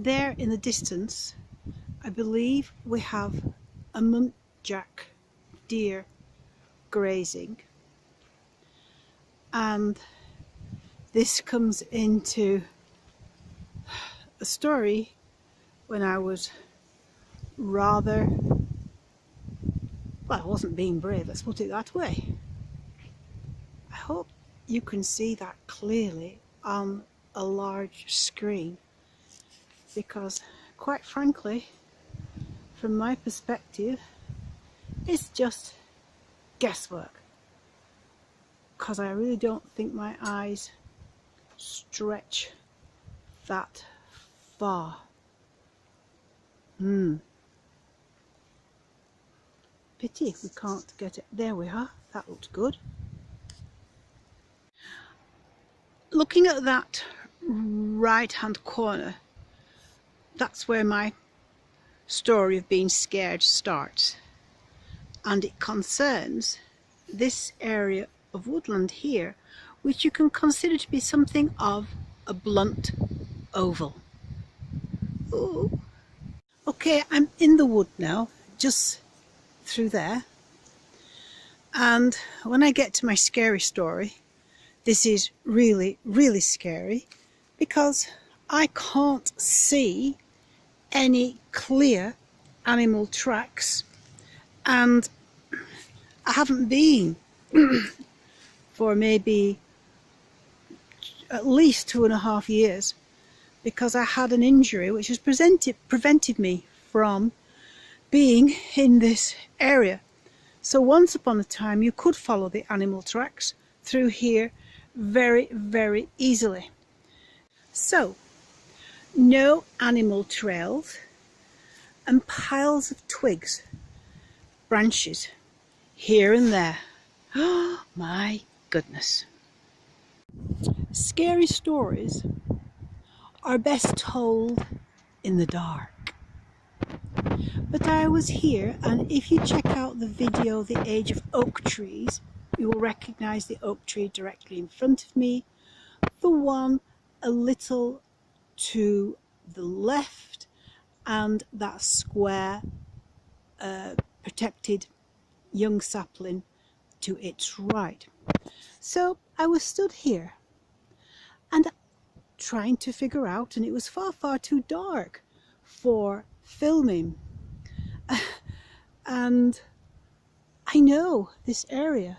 there in the distance, I believe we have a muntjack deer grazing, and this comes into a story when I was rather, well, I wasn't being brave, let's put it that way. I hope you can see that clearly on a large screen, because quite frankly, from my perspective, it's just guesswork, because I really don't think my eyes stretch that far. Pity we can't get it. There we are, that looks good. Looking at that right hand corner, that's where my story of being scared starts, and it concerns this area of woodland here, which you can consider to be something of a blunt oval. Ooh. Okay, I'm in the wood now, just through there, and when I get to my scary story, this is really, really scary, because I can't see any clear animal tracks, and I haven't been for maybe at least 2.5 years, because I had an injury which has prevented me from being in this area. So once upon a time you could follow the animal tracks through here very, very easily. So no animal trails, and piles of twigs, branches here and there. Oh my goodness. Scary stories are best told in the dark. But I was here, and if you check out the video The Age of Oak Trees, you will recognize the oak tree directly in front of me, the one a little to the left, and that square protected young sapling to its right. So I was stood here and trying to figure out, and it was far, far too dark for filming. And I know this area.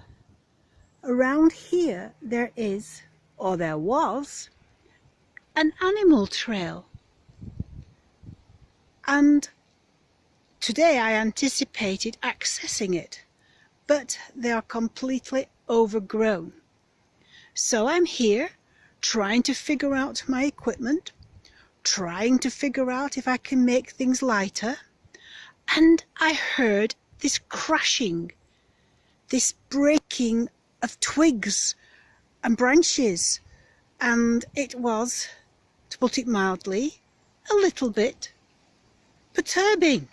Around here there is, or there was, an animal trail. And today I anticipated accessing it, but they are completely overgrown. So I'm here trying to figure out my equipment, trying to figure out if I can make things lighter, and I heard this crashing, this breaking of twigs and branches, and it was, to put it mildly, a little bit perturbing,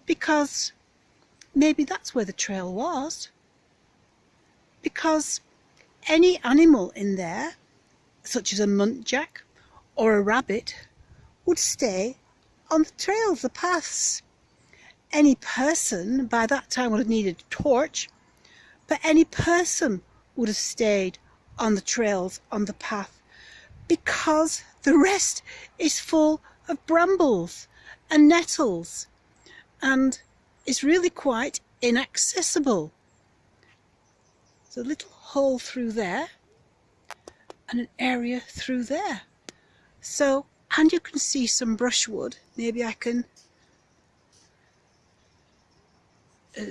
because maybe that's where the trail was, because any animal in there, such as a muntjack or a rabbit, would stay on the trails, the paths. Any person by that time would have needed a torch, but any person would have stayed on the trails, on the path, because the rest is full of brambles and nettles, and it's really quite inaccessible. There's a little hole through there and an area through there. So, and you can see some brushwood. Maybe I can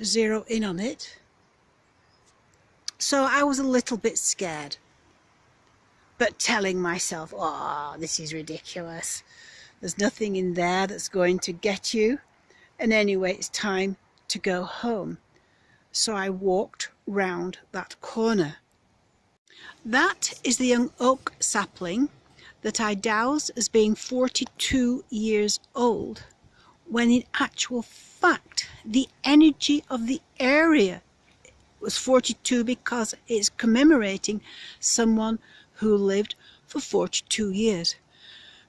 zero in on it. So I was a little bit scared, but telling myself, oh, this is ridiculous. There's nothing in there that's going to get you. And anyway, it's time to go home. So I walked round that corner. That is the young oak sapling that I doused as being 42 years old, when in actual fact the energy of the area was 42, because it's commemorating someone who lived for 42 years.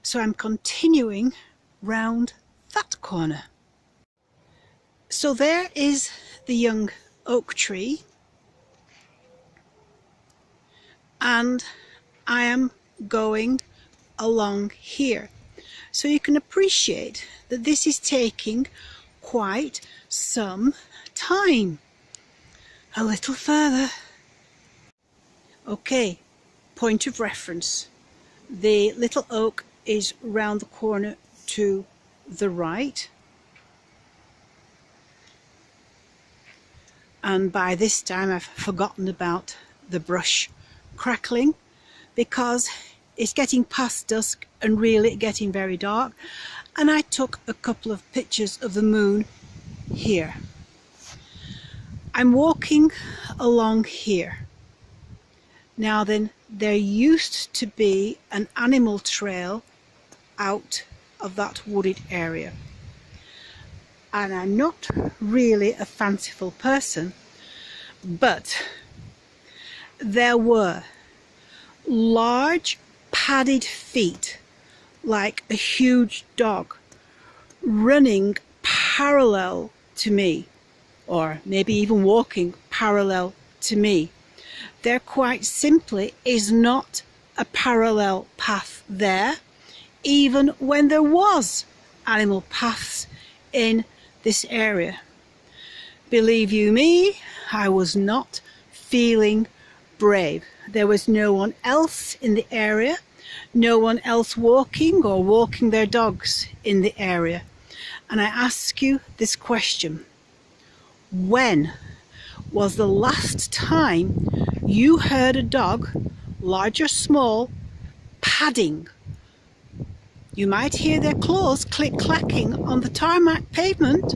So I'm continuing round that corner. So there is the young oak tree, and I am going along here. So you can appreciate that this is taking quite some time. A little further. Okay, point of reference. The little oak is round the corner to the right. And by this time I've forgotten about the brush crackling, because it's getting past dusk and really getting very dark, and I took a couple of pictures of the moon here. I'm walking along here. Now then, there used to be an animal trail out of that wooded area, and I'm not really a fanciful person, but there were large padded feet like a huge dog running parallel to me, or maybe even walking parallel to me. There quite simply is not a parallel path there, even when there was animal paths in this area. Believe you me, I was not feeling brave. There was no one else in the area, no one else walking or walking their dogs in the area. And I ask you this question: when was the last time you heard a dog, large or small, padding? You might hear their claws click-clacking on the tarmac pavement,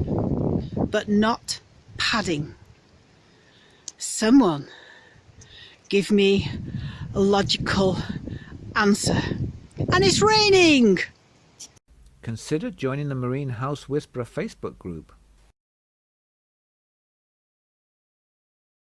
but not padding. Someone give me a logical answer. And it's raining! Consider joining the Marine House Whisperer Facebook group.